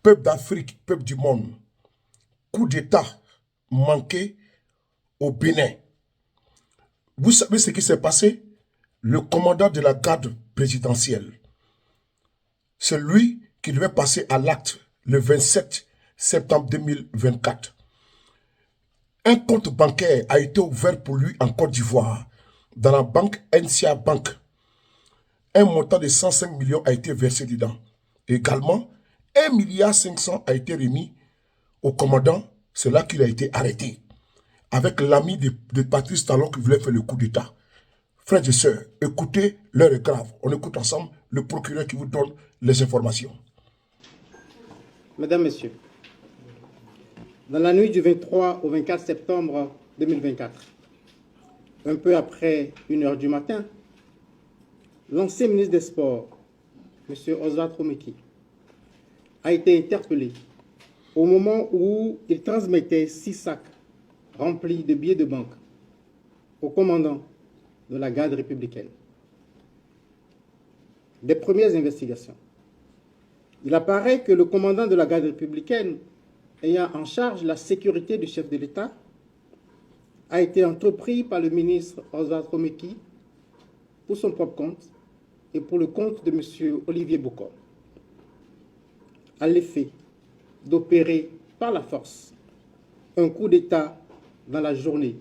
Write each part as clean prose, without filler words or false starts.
peuple d'Afrique, peuple du monde, coup d'État manqué au Bénin. Vous savez ce qui s'est passé? Le commandant de la garde présidentielle, c'est lui qui devait passer à l'acte le 27 septembre 2024. Un compte bancaire a été ouvert pour lui en Côte d'Ivoire, dans la banque NCA Bank. Un montant de 105 millions a été versé dedans. Également, 1,5 milliard a été remis au commandant. C'est là qu'il a été arrêté, avec l'ami de Patrice Talon qui voulait faire le coup d'État. Frères et sœurs, écoutez, l'heure est grave. On écoute ensemble le procureur qui vous donne les informations. Mesdames, Messieurs, dans la nuit du 23 au 24 septembre 2024, un peu après 1h du matin, l'ancien ministre des Sports, M. Oswald Romeki, a été interpellé au moment où il transmettait 6 sacs remplis de billets de banque au commandant de la garde républicaine. Des premières investigations. Il apparaît que le commandant de la garde républicaine, ayant en charge la sécurité du chef de l'État, a été entrepris par le ministre Oswald Romeki pour son propre compte et pour le compte de M. Olivier Bocor, à l'effet d'opérer par la force un coup d'État dans la journée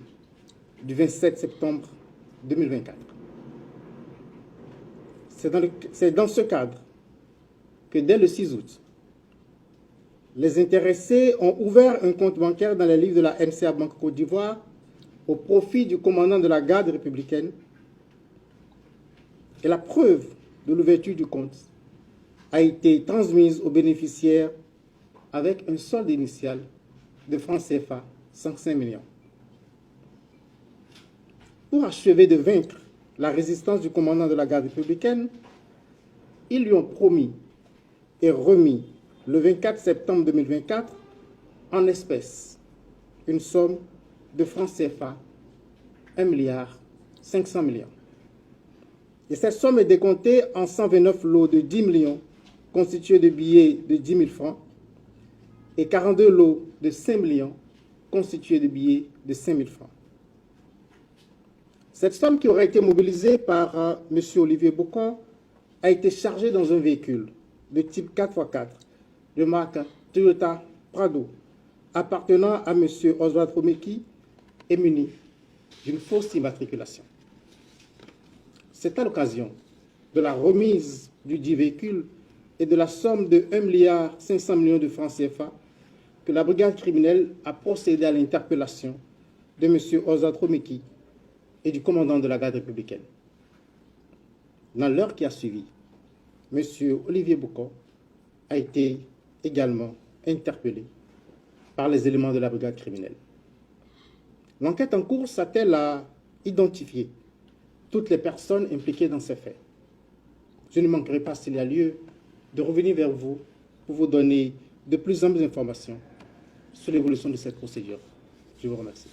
du 27 septembre 2024. C'est dans ce cadre que dès le 6 août, les intéressés ont ouvert un compte bancaire dans les livres de la NCA Banque Côte d'Ivoire au profit du commandant de la garde républicaine. Et la preuve de l'ouverture du compte a été transmise aux bénéficiaires avec un solde initial de francs CFA 105 millions. Pour achever de vaincre la résistance du commandant de la garde républicaine, ils lui ont promis et remis le 24 septembre 2024 en espèces une somme de francs CFA 1,5 milliard. Et cette somme est décomptée en 129 lots de 10 millions constitués de billets de 10 000 francs et 42 lots de 5 millions constitués de billets de 5 000 francs. Cette somme qui aurait été mobilisée par M. Olivier Bocor a été chargée dans un véhicule de type 4x4 de marque Toyota Prado appartenant à M. Oswald Romeki et muni d'une fausse immatriculation. C'est à l'occasion de la remise du dit véhicule et de la somme de 1,5 milliard de francs CFA que la brigade criminelle a procédé à l'interpellation de M. Oswald Romeki et du commandant de la garde républicaine. Dans l'heure qui a suivi, M. Olivier Bocor a été également interpellé par les éléments de la brigade criminelle. L'enquête en cours s'attelle à identifier toutes les personnes impliquées dans ces faits. Je ne manquerai pas, s'il y a lieu, de revenir vers vous pour vous donner de plus amples informations sur l'évolution de cette procédure. Je vous remercie.